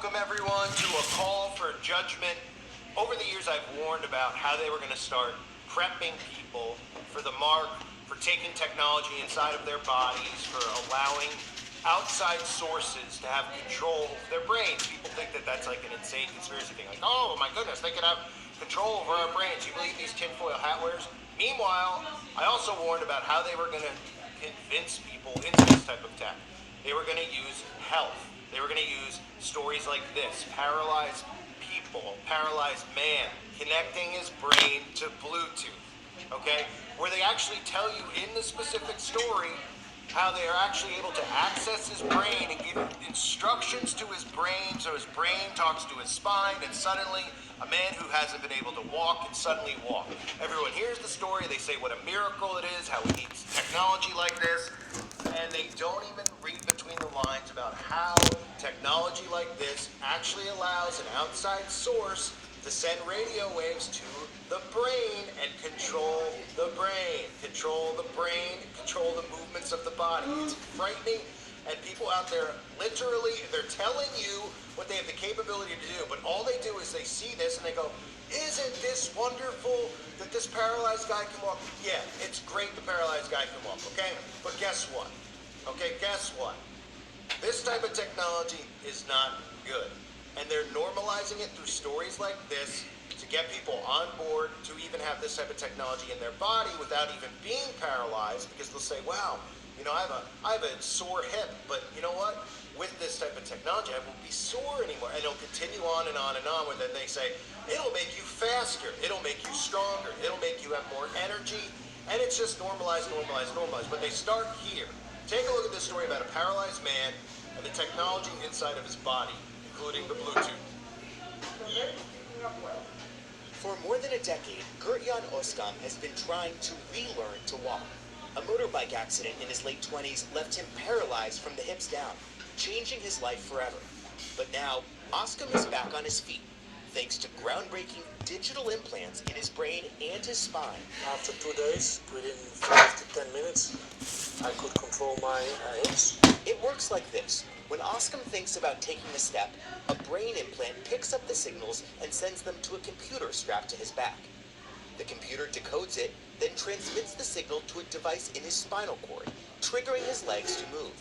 welcome everyone to a call for judgment. Over the years, I've warned about how they were going to start prepping people for the mark, for taking technology inside of their bodies, for allowing outside sources to have control of their brains. People think that that's like an insane conspiracy thing. Like, oh my goodness, they could have control over our brains. You believe these tinfoil hat wearers? Meanwhile, I also warned about how they were going to convince people into this type of tech. They were going to use health. They were going to use stories like this: paralyzed people, paralyzed man, connecting his brain to Bluetooth, okay? Where they actually tell you in the specific story how they are actually able to access his brain and give instructions to his brain, so his brain talks to his spine, and suddenly a man who hasn't been able to walk can suddenly walk. Everyone hears the story, they say what a miracle it is, how he needs technology like this, and they don't even read between the lines about how technology like this actually allows an outside source to send radio waves to the brain and control the brain, control the movements of the body. It's frightening, and people out there literally, they're telling you what they have the capability to do, but all they do is they see this and they go, isn't this wonderful that this paralyzed guy can walk? Yeah, it's great the paralyzed guy can walk, okay? But guess what? Okay, guess what? This type of technology is not good. And they're normalizing it through stories like this to get people on board to even have this type of technology in their body without even being paralyzed, because they'll say, wow, you know, I have a sore hip, but you know what? With this type of technology, I won't be sore anymore. And it'll continue on and on and on, where then they say, it'll make you faster, it'll make you stronger, it'll make you have more energy, and it's just normalized. But they start here. Take a look at this story about a paralyzed man and the technology inside of his body, including the Bluetooth. For more than a decade, Gert-Jan Oskam has been trying to relearn to walk. A motorbike accident in his late 20s left him paralyzed from the hips down, changing his life forever. But now, Oskam is back on his feet, thanks to groundbreaking digital implants in his brain and his spine. After 2 days, within 5 to 10 minutes, I could control my hips. It works like this. When Oskam thinks about taking a step, a brain implant picks up the signals and sends them to a computer strapped to his back. The computer decodes it, then transmits the signal to a device in his spinal cord, triggering his legs to move.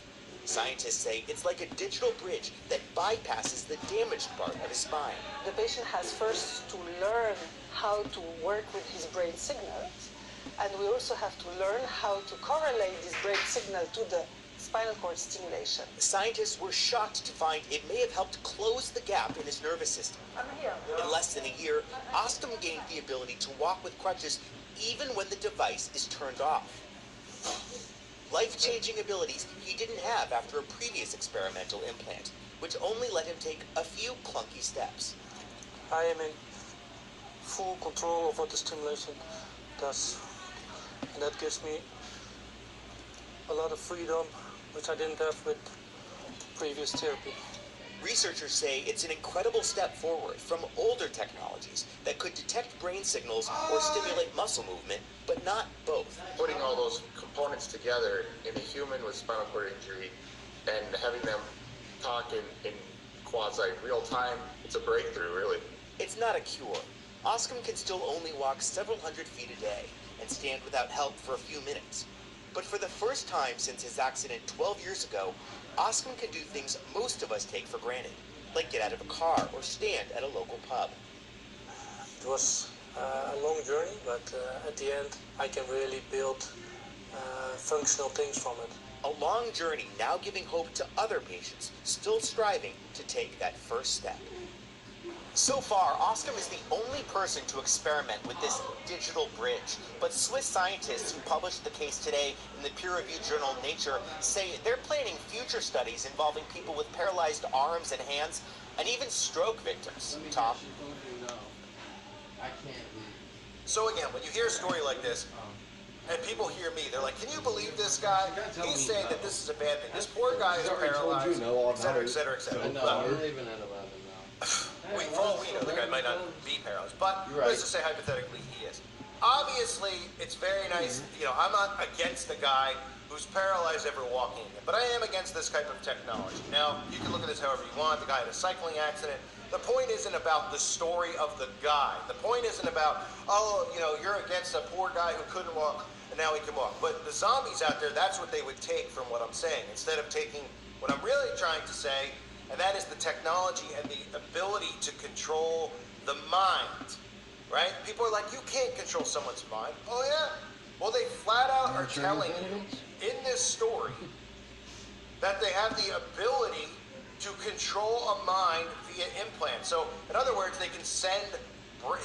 Scientists say it's like a digital bridge that bypasses the damaged part of his spine. The patient has first to learn how to work with his brain signals, and we also have to learn how to correlate this brain signal to the spinal cord stimulation. Scientists were shocked to find it may have helped close the gap in his nervous system. In less than a year, Oskam gained the ability to walk with crutches even when the device is turned off. Life-changing abilities he didn't have after a previous experimental implant, which only let him take a few clunky steps. I am in full control of what the stimulation does, and that gives me a lot of freedom, which I didn't have with previous therapy. Researchers say it's an incredible step forward from older technologies that could detect brain signals or stimulate muscle movement, but not both. Putting all those components together in a human with spinal cord injury and having them talk in quasi-real time, it's a breakthrough, really. It's not a cure. Oskam can still only walk several hundred feet a day and stand without help for a few minutes. But for the first time since his accident 12 years ago, Oskam can do things most of us take for granted, like get out of a car or stand at a local pub. It was a long journey, but at the end I can really build functional things from it. A long journey now giving hope to other patients still striving to take that first step. So far, Oskam is the only person to experiment with this digital bridge, but Swiss scientists who published the case today in the peer-reviewed journal Nature say they're planning future studies involving people with paralyzed arms and hands, and even stroke victims. Tom? So again, when you hear a story like this, and people hear me, they're like, can you believe this guy? He's saying that this is a bad thing. This poor guy is paralyzed, etc., etc., etc. No, I don't even know about it now. For all we know, the guy might not be paralyzed, but let's just say hypothetically he is. Obviously, it's very nice, you know, I'm not against the guy who's paralyzed ever walking again. But I am against this type of technology. Now, you can look at this however you want. The guy had a cycling accident. The point isn't about the story of the guy. The point isn't about, oh, you know, you're against a poor guy who couldn't walk and now he can walk. But the zombies out there, that's what they would take from what I'm saying. Instead of taking what I'm really trying to say, and that is the technology and the ability to control the mind, right? People are like, you can't control someone's mind. Oh, yeah? Well, they flat out are telling you in this story that they have the ability to control a mind via implant. So, in other words, they can send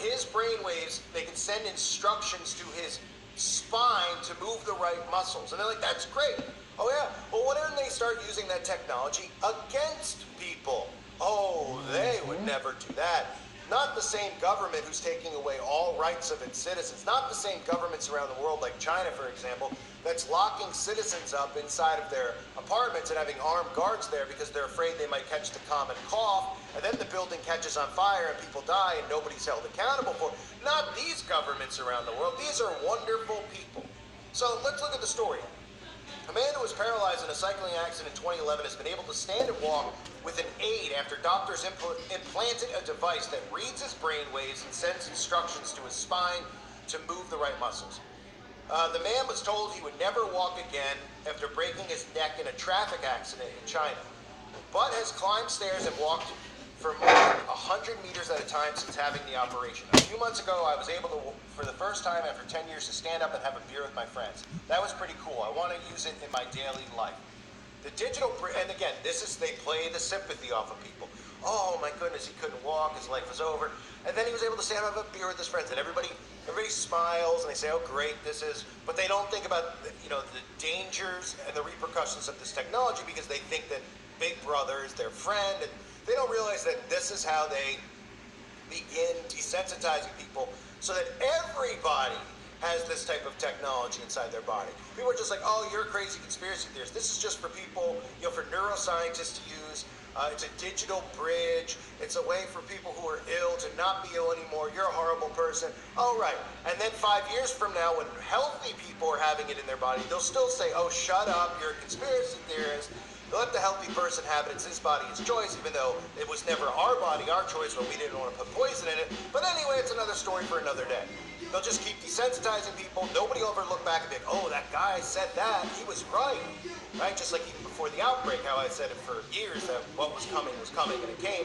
his brainwaves, they can send instructions to his spine to move the right muscles. And they're like, that's great. Oh yeah, well why don't they start using that technology against people? Oh, they would never do that. Not the same government who's taking away all rights of its citizens. Not the same governments around the world, like China, for example, that's locking citizens up inside of their apartments and having armed guards there because they're afraid they might catch the common cough, and then the building catches on fire and people die and nobody's held accountable for it. Not these governments around the world. These are wonderful people. So let's look at the story. A man who was paralyzed in a cycling accident in 2011 has been able to stand and walk with an aid after doctors implanted a device that reads his brain waves and sends instructions to his spine to move the right muscles. The man was told he would never walk again after breaking his neck in a traffic accident in China, but has climbed stairs and walked for more than 100 meters at a time since having the operation. A few months ago, I was able to, for the first time after 10 years, to stand up and have a beer with my friends. That was pretty cool. I want to use it in my daily life. The digital, and again, this is, they play the sympathy off of people. Oh my goodness, he couldn't walk, his life was over. And then he was able to stand up and have a beer with his friends, and everybody smiles and they say, oh great, this is, but they don't think about, you know, the dangers and the repercussions of this technology because they think that Big Brother is their friend, and they don't realize that this is how they begin desensitizing people so that everybody has this type of technology inside their body. People are just like, oh, you're a crazy conspiracy theorist. This is just for people, you know, for neuroscientists to use. It's a digital bridge. It's a way for people who are ill to not be ill anymore. You're a horrible person. Oh, right. And then 5 years from now, when healthy people are having it in their body, they'll still say, oh, shut up, you're a conspiracy theorist. Let the healthy person have it. It's his body, his choice, even though it was never our body, our choice, but we didn't want to put poison in it. But anyway, it's another story for another day. They'll just keep desensitizing people. Nobody will ever look back and be like, oh, that guy said that. He was right. Right? Just like even before the outbreak, how I said it for years that what was coming, and it came.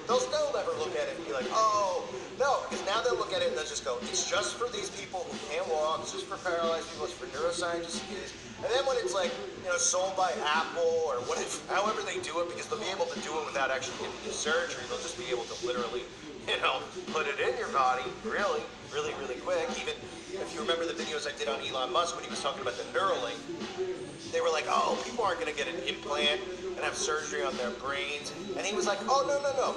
They'll still never look at it and be like, oh, no. Because now they'll look at it and they'll just go, it's just for these people who can't walk. It's just for paralyzed people. It's for neuroscientists to use. And then when it's like, you know, sold by Apple or whatever, however they do it, because they'll be able to do it without actually getting you surgery. They'll just be able to literally, you know, put it in your body really, really, really quick. Even if you remember the videos I did on Elon Musk when he was talking about the Neuralink, they were like, oh, people aren't going to get an implant and have surgery on their brains. And he was like, oh, no, no, no.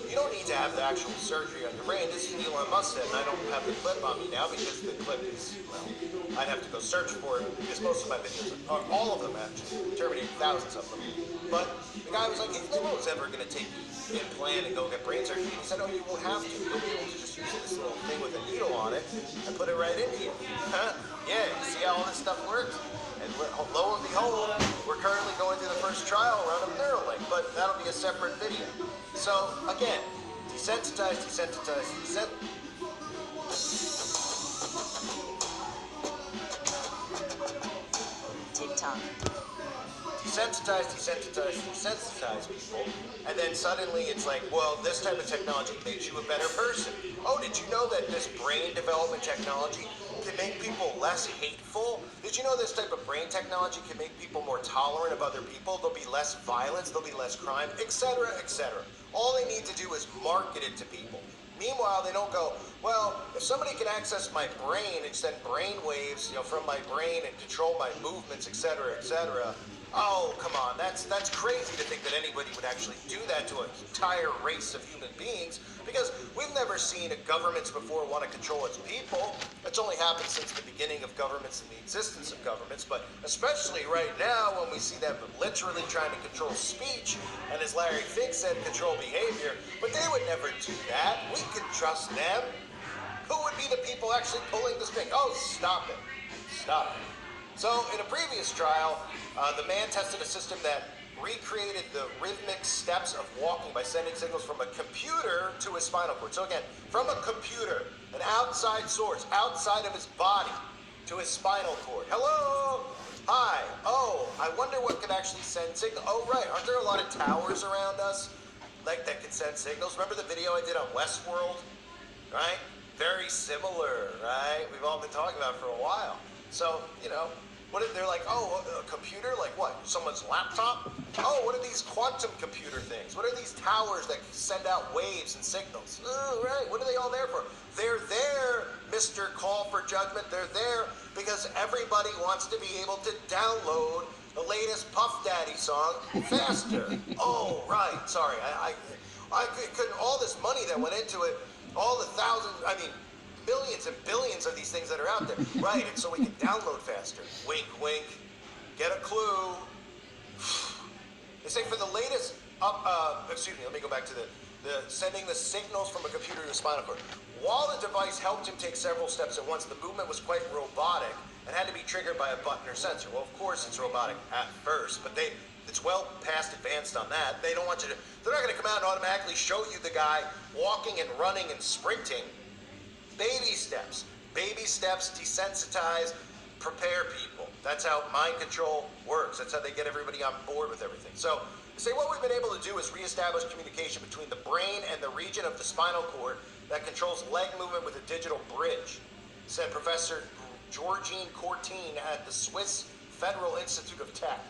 You don't need to have the actual surgery on your brain. This is Elon Musk said, and I don't have the clip on me now because the clip is, well, I'd have to go search for it because most of my videos, are all of them actually, terminated thousands of them. But the guy was like, hey, no one's ever going to take the implant and go get brain surgery. And he said, oh, you won't have to. You'll be able to just use this little thing with a needle on it and put it right into you. Huh? Yeah, you see how all this stuff works? And lo and behold, we're currently going through the first trial run of Neuralink, but that'll be a separate video. So, again, desensitize. TikTok. Desensitize people, and then suddenly it's like, well, this type of technology makes you a better person. Oh, did you know that this brain development technology can make people less hateful? Did you know this type of brain technology can make people more tolerant of other people? There'll be less violence, there'll be less crime, etc., etc. All they need to do is market it to people. Meanwhile, they don't go, well, if somebody can access my brain and send brain waves, you know, from my brain and control my movements, etc., etc., oh, come on, that's crazy to think that anybody would actually do that to an entire race of human beings, because we've never seen a governments before want to control its people. It's only happened since the beginning of governments and the existence of governments, but especially right now when we see them literally trying to control speech, and as Larry Fink said, control behavior, but they would never do that. We could trust them. Who would be the people actually pulling the string? Oh, stop it. Stop it. So in a previous trial, the man tested a system that recreated the rhythmic steps of walking by sending signals from a computer to his spinal cord. So again, from a computer, an outside source, outside of his body, to his spinal cord. Hello? Hi. Oh, I wonder what could actually send signals. Oh, right. Aren't there a lot of towers around us, like, that can send signals? Remember the video I did on Westworld? Right? Very similar, right? We've all been talking about it for a while. So, you know, what if they're like, oh, a computer? Like what? Someone's laptop? Oh, what are these quantum computer things? What are these towers that send out waves and signals? Oh, right. What are they all there for? They're there, Mr. Call for Judgment. They're there because everybody wants to be able to download the latest Puff Daddy song faster. Oh, right. Sorry. I couldn't, all this money that went into it, all the thousands, I mean, millions and billions of these things that are out there. Right, and so we can download faster. Wink, wink. Get a clue. They say for the latest let me go back to the sending the signals from a computer to a spinal cord. While the device helped him take several steps at once, the movement was quite robotic and had to be triggered by a button or sensor. Well, of course it's robotic at first, but it's well past advanced on that. They don't want you to, they're not going to come out and automatically show you the guy walking and running and sprinting. Baby steps, desensitize, prepare people. That's how mind control works. That's how they get everybody on board with everything. So, say what we've been able to do is reestablish communication between the brain and the region of the spinal cord that controls leg movement with a digital bridge, said Professor Georgine Courtine at the Swiss Federal Institute of Tech.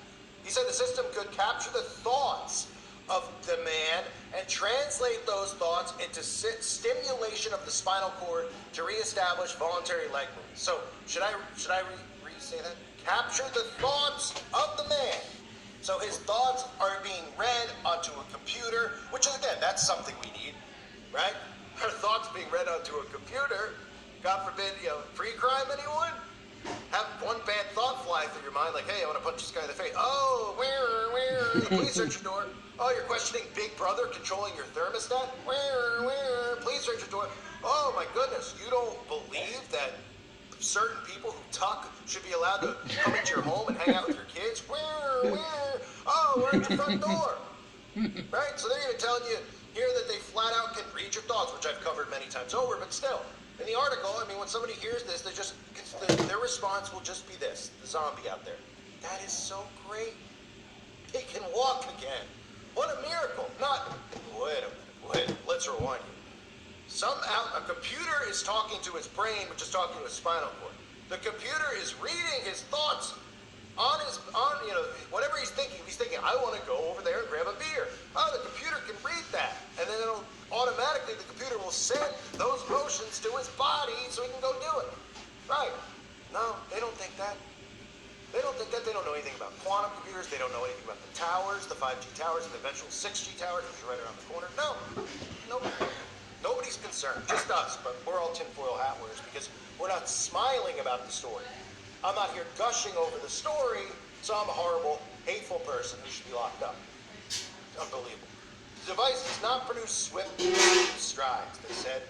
He said the system could capture the thoughts of the man and translate those thoughts into stimulation of the spinal cord to reestablish voluntary leg movement. So, should I re-say that? Capture the thoughts of the man. So his thoughts are being read onto a computer, which is, again, that's something we need, right? Our thoughts being read onto a computer. God forbid, pre-crime, anyone? Have one bad thought fly through your mind, like, hey, I want to punch this guy in the face. Oh, where? The police search your door. Oh, you're questioning Big Brother controlling your thermostat? Where? Police search your door. Oh, my goodness, you don't believe that certain people who tuck should be allowed to come into your home and hang out with your kids? Where? Oh, we're at your front door. Right? So they're even telling you here that they flat out can read your thoughts, which I've covered many times over, but still. In the article, I mean, when somebody hears this, their response will just be this, the zombie out there. That is so great. It can walk again. What a miracle. Wait a minute, let's rewind you. Somehow, a computer is talking to his brain, which is talking to his spinal cord. The computer is reading his thoughts on whatever he's thinking. He's thinking, I want to go over there and grab a beer. Oh, the computer can read that. And then automatically the computer will send those motions to his body so he can go do it. Right. No, they don't think that. They don't think that. They don't know anything about quantum computers. They don't know anything about the towers, the 5G towers, and the eventual 6G towers, which are right around the corner. No. Nobody's concerned. Just us. But we're all tinfoil hat wearers because we're not smiling about the story. I'm not here gushing over the story, so I'm a horrible, hateful person who should be locked up. Unbelievable. The device does not produce swift strides, they said.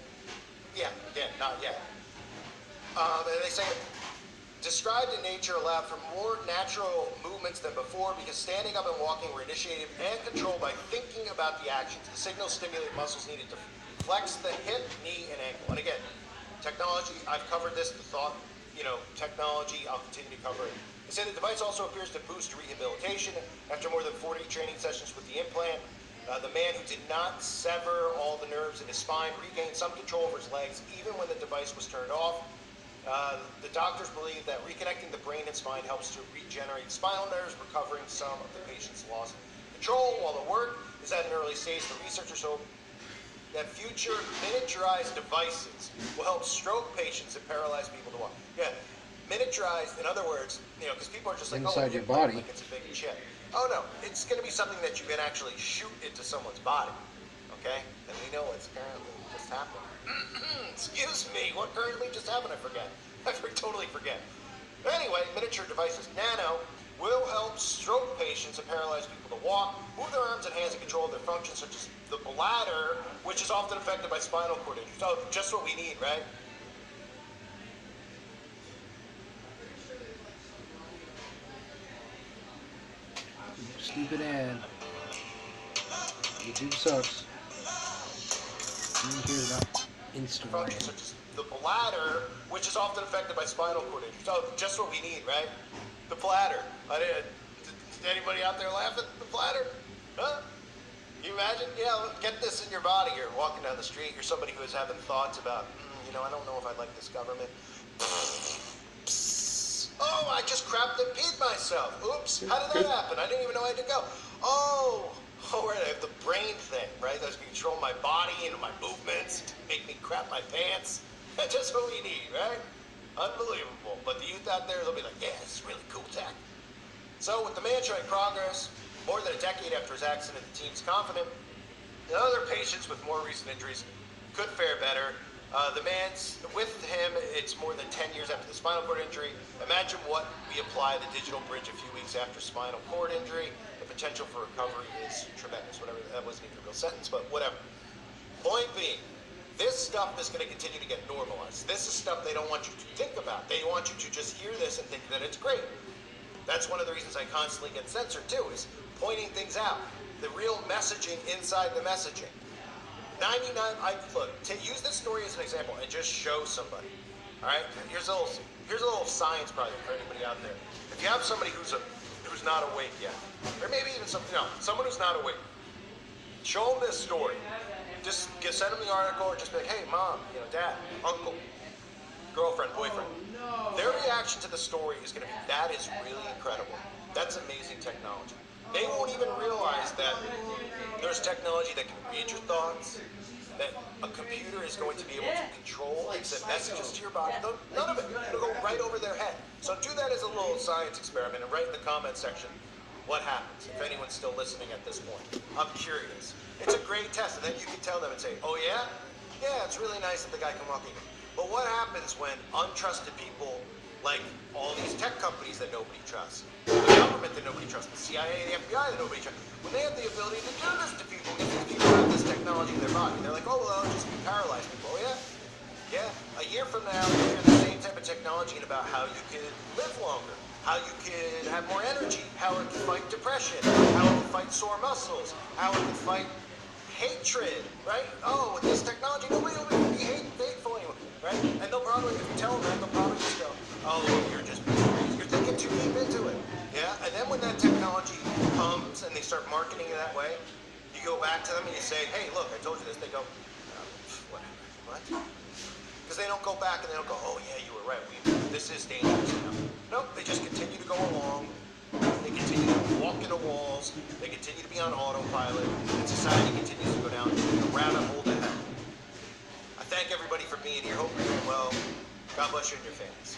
Yeah, again, not yet. And they say, described in nature allowed for more natural movements than before because standing up and walking were initiated and controlled by thinking about the actions. The signals stimulate muscles needed to flex the hip, knee, and ankle. And again, technology, I've covered this, the thought, technology, I'll continue to cover it. They say the device also appears to boost rehabilitation. After more than 40 training sessions with the implant, the man who did not sever all the nerves in his spine regained some control over his legs even when the device was turned off. The doctors believe that reconnecting the brain and spine helps to regenerate spinal nerves, recovering some of the patient's lost control. While the work is at an early stage, the researchers hope that future miniaturized devices will help stroke patients and paralyzed people to walk. Yeah, miniaturized, in other words, because people are just like, inside your body. Like it's a big chip. Oh no, it's going to be something that you can actually shoot into someone's body. Okay? And we know what's currently just happened. Excuse me, what currently just happened? I forget. I totally forget. Anyway, miniature devices, nano, will help stroke patients and paralyzed people to walk, move their arms and hands and control their functions, such as the bladder, which is often affected by spinal cord injuries. So, just what we need, right? Stupid ad. YouTube sucks. Who cares about Instagram? Functions such as the bladder, which is often affected by spinal cord injury. So just what we need, right? The bladder. Did anybody out there laugh at the bladder? Huh? You imagine? Yeah, get this in your body. You're walking down the street. You're somebody who is having thoughts about, I don't know if I like this government. Oh, I just crapped and peed myself. Oops. How did that happen? I didn't even know I had to go. Oh, right. I have the brain thing, right? That's control my body and my movements, make me crap my pants. That's just what we need, right? Unbelievable. But the youth out there, they'll be like, yeah, this is really cool tech. So with the man showing progress, more than a decade after his accident, the team's confident that other patients with more recent injuries could fare better. With him, it's more than 10 years after the spinal cord injury. Imagine what we apply the digital bridge a few weeks after spinal cord injury. The potential for recovery is tremendous. Whatever, that wasn't even a real sentence, but whatever. Point being, this stuff is going to continue to get normalized. This is stuff they don't want you to think about. They want you to just hear this and think that it's great. That's one of the reasons I constantly get censored too, is pointing things out. The real messaging inside the messaging. Use this story as an example and just show somebody. All right, here's a little science project for anybody out there. If you have somebody who's not awake yet, or maybe even someone who's not awake, show them this story. Just send them the article, or just be like, hey, mom, dad, uncle, girlfriend, boyfriend. Their reaction to the story is going to be, that is really incredible. That's amazing technology. They won't even realize that there's technology that can read your thoughts, that a computer is going to be able to control and send messages to your body. None of it. It'll go right over their head. So do that as a little science experiment and write in the comment section what happens, if anyone's still listening at this point. I'm curious. It's a great test, and then you can tell them and say, oh yeah? Yeah, it's really nice that the guy can walk in. But what happens when untrusted people, like all these tech companies that nobody trusts, the government that nobody trusts, the CIA, the FBI that nobody trusts, when they have the ability to do this to people, if these people have this technology in their body, they're like, oh, well, I'll just paralyze people. Oh, yeah? Yeah. A year from now, you'll hear the same type of technology about how you can live longer, how you can have more energy, how it can fight depression, how it can fight sore muscles, how it can fight hatred, right? Oh, with this technology, nobody will be hateful anymore, right? And they'll probably, if you tell them that, they'll probably just go, oh, you're just crazy. You're thinking too deep into it. Yeah? And then when that technology comes and they start marketing it that way, you go back to them and you say, hey, look, I told you this. They go, what? Because they don't go back and they don't go, oh, yeah, you were right. This is dangerous. Nope, they just continue to go along. They continue to walk into walls. They continue to be on autopilot. And society continues to go down the rabbit hole to hell. I thank everybody for being here. Hope you're doing well. God bless you and your families.